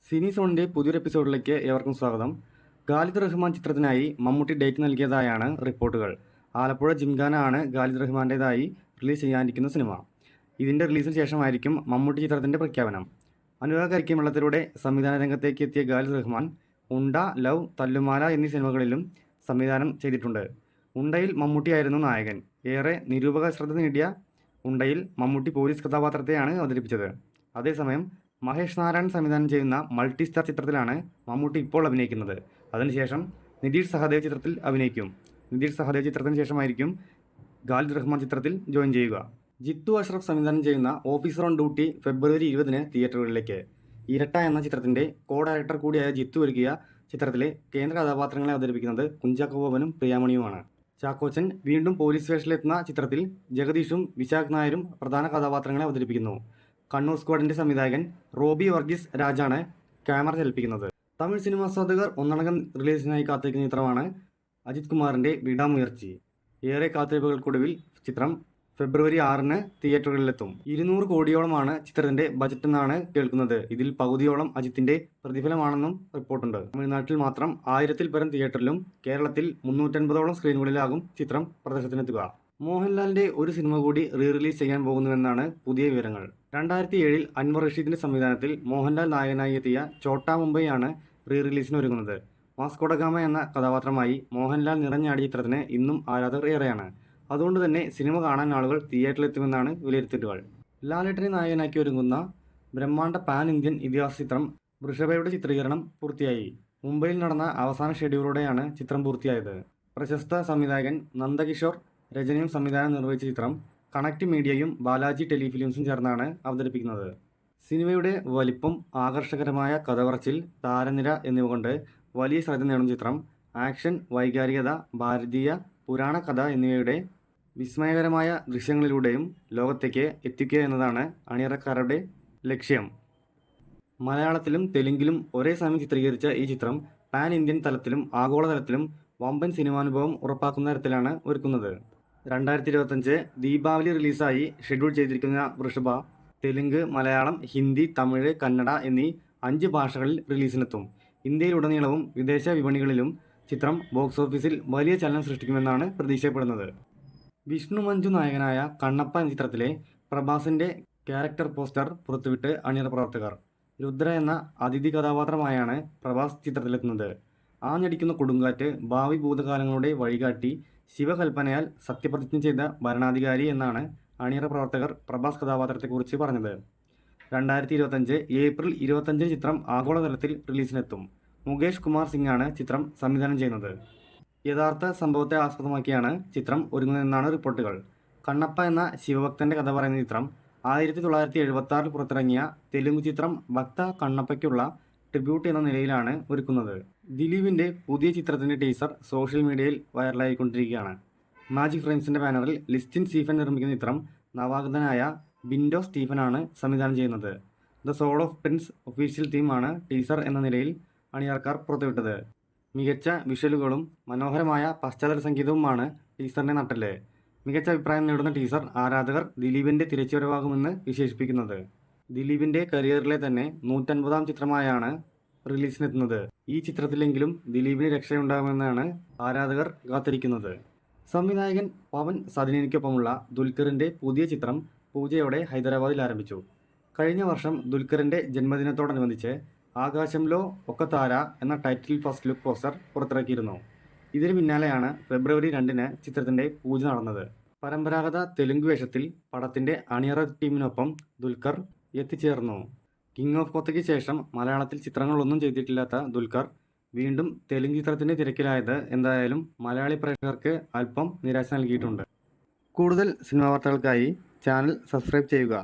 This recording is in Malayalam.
സിനി സോണിൻ്റെ പുതിയൊരു എപ്പിസോഡിലേക്ക് ഏവർക്കും സ്വാഗതം. ഖാലിദ് റഹ്മാൻ ചിത്രത്തിനായി മമ്മൂട്ടി ഡേറ്റ് നൽകിയതായാണ് റിപ്പോർട്ടുകൾ. ആലപ്പുഴ ജിംഖാന ആണ് ഖാലിദ് റഹ്മാൻ്റേതായി റിലീസ് ചെയ്യാനിരിക്കുന്ന സിനിമ. ഇതിൻ്റെ റിലീസിന് ശേഷമായിരിക്കും മമ്മൂട്ടി ചിത്രത്തിൻ്റെ പ്രഖ്യാപനം. അനുരാഗ് കരിക്കിമള്ളത്തിലൂടെ സംവിധാന രംഗത്തേക്ക് എത്തിയ ഖാലിദ് റഹ്മാൻ ഉണ്ട, ലവ്, തല്ലുമാല എന്നീ സിനിമകളിലും സംവിധാനം ചെയ്തിട്ടുണ്ട്. ഉണ്ടയിൽ മമ്മൂട്ടിയായിരുന്നു നായകൻ. ഏറെ നിരൂപക ശ്രദ്ധ നേടിയ ഉണ്ടയിൽ മമ്മൂട്ടി പോലീസ് കഥാപാത്രത്തെയാണ് അവതരിപ്പിച്ചത്. അതേസമയം മഹേഷ് നാരായൺ സംവിധാനം ചെയ്യുന്ന മൾട്ടി സ്റ്റാർ ചിത്രത്തിലാണ് മമ്മൂട്ടി ഇപ്പോൾ അഭിനയിക്കുന്നത്. അതിനുശേഷം നിതീഷ് സഹദേവ് ചിത്രത്തിൽ അഭിനയിക്കും. നിതീഷ് സഹദേവ് ചിത്രത്തിന് ശേഷമായിരിക്കും ഖാലിദ് റഹ്മാൻ ചിത്രത്തിൽ ജോയിൻ ചെയ്യുക. ജിത്തു അഷ്റഫ് സംവിധാനം ചെയ്യുന്ന ഓഫീസർ ഓൺ ഡ്യൂട്ടി ഫെബ്രുവരി 20 തിയേറ്ററുകളിലേക്ക്. ഇരട്ട എന്ന ചിത്രത്തിൻ്റെ കോ ഡയറക്ടർ കൂടിയായ ജിത്തു ഒരുക്കിയ ചിത്രത്തിലെ കേന്ദ്ര കഥാപാത്രങ്ങളെ അവതരിപ്പിക്കുന്നത് കുഞ്ചാക്കോ ബോബനും പ്രിയാമണിയുമാണ്. ചാക്കോച്ചൻ വീണ്ടും പോലീസ് വേഷത്തിലെത്തുന്ന ചിത്രത്തിൽ ജഗദീഷും വിശാഖ് നായരും പ്രധാന കഥാപാത്രങ്ങളെ അവതരിപ്പിക്കുന്നു. കണ്ണൂർ സ്ക്വാഡിൻ്റെ സംവിധായകൻ റോബി വർഗീസ് രാജാണ് ക്യാമറ ചലിപ്പിക്കുന്നത്. തമിഴ് സിനിമാസ്വാദകർ ഒന്നടങ്കം റിലീസിനായി കാത്തിരിക്കുന്ന ചിത്രമാണ് അജിത് കുമാറിൻ്റെ വിടാമുയർച്ചി. ഏറെ കാത്തിരിപ്പുകൾക്കൊടുവിൽ ചിത്രം ഫെബ്രുവരി 6 തിയേറ്ററുകളിലെത്തും. 200 കോടിയോളമാണ് ചിത്രത്തിൻ്റെ ബജറ്റ് എന്നാണ് കേൾക്കുന്നത്. ഇതിൽ പകുതിയോളം അജിത്തിൻ്റെ പ്രതിഫലമാണെന്നും റിപ്പോർട്ടുണ്ട്. തമിഴ്നാട്ടിൽ മാത്രം 1000-ൽ പരം തിയേറ്ററിലും കേരളത്തിൽ 350ഓളം സ്ക്രീനുകളിലാകും ചിത്രം പ്രദർശനത്തിനെത്തുക. മോഹൻലാലിൻ്റെ ഒരു സിനിമ കൂടി റിലീസ് ചെയ്യാൻ പോകുന്നുവെന്നാണ് പുതിയ വിവരങ്ങൾ. 2007-ൽ അൻവർ റഷീദിൻ്റെ സംവിധാനത്തിൽ മോഹൻലാൽ നായകനായി എത്തിയ ചോട്ടാ മുംബൈ ആണ് റിലീസിന് ഒരുങ്ങുന്നത്. വാസ്കോഡഗാമ എന്ന കഥാപാത്രമായി മോഹൻലാൽ നിറഞ്ഞാടിയ ചിത്രത്തിന് ഇന്നും ആരാധകർ ഏറെയാണ്. അതുകൊണ്ട് തന്നെ സിനിമ കാണാൻ ആളുകൾ തിയേറ്ററിലെത്തുമെന്നാണ് വിലയിരുത്തലുകൾ. ലാലേട്ടനെ നായകനാക്കി ഒരുങ്ങുന്ന ബ്രഹ്മാണ്ഡ പാൻ ഇന്ത്യൻ ഇതിഹാസ ചിത്രം വൃഷഭയുടെ ചിത്രീകരണം പൂർത്തിയായി. മുംബൈയിൽ നടന്ന അവസാന ഷെഡ്യൂളോടെയാണ് ചിത്രം പൂർത്തിയായത്. പ്രശസ്ത സംവിധായകൻ നന്ദകിഷോർ രചനയും സംവിധാനം നിർവഹിച്ച ചിത്രം കണക്ട് മീഡിയയും ബാലാജി ടെലിഫിലിംസും ചേർന്നാണ് അവതരിപ്പിക്കുന്നത്. സിനിമയുടെ വലിപ്പം, ആകർഷകരമായ കഥപറച്ചിൽ, താരനിര എന്നിവ കൊണ്ട് വലിയ ശ്രദ്ധ നേടുന്ന ചിത്രം ആക്ഷൻ, വൈകാരികത, ഭാരതീയ പുരാണ കഥ എന്നിവയുടെ വിസ്മയകരമായ ദൃശ്യങ്ങളിലൂടെയും ലോകത്തേക്ക് എത്തിക്കുക എന്നതാണ് അണിയറക്കാരുടെ ലക്ഷ്യം. മലയാളത്തിലും തെലുങ്കിലും ഒരേ സമയം ചിത്രീകരിച്ച ഈ ചിത്രം പാൻ ഇന്ത്യൻ തലത്തിലും ആഗോളതലത്തിലും വമ്പൻ സിനിമാനുഭവം ഉറപ്പാക്കുന്ന തരത്തിലാണ് ഒരുക്കുന്നത്. 2025 ദീപാവലി റിലീസായി ഷെഡ്യൂൾ ചെയ്തിരിക്കുന്ന വൃഷഭ തെലുങ്ക്, മലയാളം, ഹിന്ദി, തമിഴ്, കന്നഡ എന്നീ 5 ഭാഷകളിൽ റിലീസിനെത്തും. ഇന്ത്യയിലുടനീളവും വിദേശ വിപണികളിലും ചിത്രം ബോക്സ് ഓഫീസിൽ വലിയ ചലനം സൃഷ്ടിക്കുമെന്നാണ് പ്രതീക്ഷിക്കപ്പെടുന്നത്. വിഷ്ണു മഞ്ജു നായകനായ കണ്ണപ്പ എന്ന ചിത്രത്തിലെ പ്രഭാസിൻ്റെ ക്യാരക്ടർ പോസ്റ്റർ പുറത്തുവിട്ട് അണിയറ പ്രവർത്തകർ. രുദ്ര എന്ന അതിഥി കഥാപാത്രമായാണ് പ്രഭാസ് ചിത്രത്തിലെത്തുന്നത്. ആഞ്ഞടിക്കുന്ന കൊടുങ്കാറ്റ്, ഭാവി ഭൂതകാലങ്ങളുടെ വഴികാട്ടി, ശിവകൽപ്പനയാൽ സത്യപ്രതിജ്ഞ ചെയ്ത ഭരണാധികാരി എന്നാണ് അണിയറ പ്രവർത്തകർ പ്രഭാസ് കഥാപാത്രത്തെക്കുറിച്ച് പറഞ്ഞത്. 2025 ഏപ്രിൽ 25 ചിത്രം ആഗോളതലത്തിൽ റിലീസിനെത്തും. മുകേഷ് കുമാർ സിംഗാണ് ചിത്രം സംവിധാനം ചെയ്യുന്നത്. യഥാർത്ഥ സംഭവത്തെ ആസ്പദമാക്കിയാണ് ചിത്രം ഒരുങ്ങുന്നതെന്നാണ് റിപ്പോർട്ടുകൾ. കണ്ണപ്പ എന്ന ശിവഭക്തൻ്റെ കഥ പറയുന്ന ചിത്രം 1976 പുറത്തിറങ്ങിയ തെലുങ്ക് ചിത്രം ഭക്ത കണ്ണപ്പയ്ക്കുള്ള ട്രിബ്യൂട്ട് എന്ന നിലയിലാണ് ഒരുക്കുന്നത്. ദിലീപിൻ്റെ പുതിയ ചിത്രത്തിൻ്റെ ടീസർ സോഷ്യൽ മീഡിയയിൽ വൈറലായിക്കൊണ്ടിരിക്കുകയാണ്. മാജിക് ഫ്രെയിംസിൻ്റെ ബാനറിൽ ലിസ്റ്റിൻ സ്റ്റീഫൻ നിർമ്മിക്കുന്ന ചിത്രം നവാഗതനായ ബിൻഡോ സ്റ്റീഫനാണ് സംവിധാനം ചെയ്യുന്നത്. The soul of prince official തീമാണ് ടീസർ എന്ന നിലയിൽ അണിയറക്കാർ പുറത്തുവിട്ടത്. മികച്ച വിഷ്വലുകളും മനോഹരമായ പശ്ചാത്തല സംഗീതവുമാണ് ടീസറിൻ്റെ നട്ടെല്ല്. മികച്ച അഭിപ്രായം നേടുന്ന ടീസർ ആരാധകർ ദിലീപിൻ്റെ തിരിച്ചുവരവാകുമെന്ന് വിശേഷിപ്പിക്കുന്നത്. ദിലീപിൻ്റെ കരിയറിലെ തന്നെ 150-ാം ചിത്രമായാണ് റിലീസിനെത്തുന്നത്. ഈ ചിത്രത്തിലെങ്കിലും ദിലീപിന് രക്ഷയുണ്ടാകുമെന്നാണ് ആരാധകർ കാത്തിരിക്കുന്നത്. സംവിധായകൻ പവൻ സതിനിക്കൊപ്പമുള്ള ദുൽഖറിൻ്റെ പുതിയ ചിത്രം പൂജയോടെ ഹൈദരാബാദിൽ ആരംഭിച്ചു. കഴിഞ്ഞ വർഷം ദുൽഖറിൻ്റെ ജന്മദിനത്തോടനുബന്ധിച്ച് ആകാശംലോ ഒക്കത്താര എന്ന ടൈറ്റിൽ ഫസ്റ്റ് ലുക്ക് പോസ്റ്റർ പുറത്തിറക്കിയിരുന്നു. ഇതിന് പിന്നാലെയാണ് ഫെബ്രുവരി 2 ചിത്രത്തിൻ്റെ പൂജ നടന്നത്. പരമ്പരാഗത തെലുങ്ക് വേഷത്തിൽ പടത്തിൻ്റെ അണിയറ ടീമിനൊപ്പം ദുൽഖർ എത്തിച്ചേർന്നു. കിങ് ഓഫ് കൊത്തയ്ക്ക് ശേഷം മലയാളത്തിൽ ചിത്രങ്ങളൊന്നും ചെയ്തിട്ടില്ലാത്ത ദുൽഖർ വീണ്ടും തെലുങ്ക് ചിത്രത്തിൻ്റെ തിരക്കിലായത് എന്തായാലും മലയാളി പ്രേക്ഷകർക്ക് അല്പം നിരാശ നൽകിയിട്ടുണ്ട്. കൂടുതൽ സിനിമാ വാർത്തകൾക്കായി ചാനൽ സബ്സ്ക്രൈബ് ചെയ്യുക.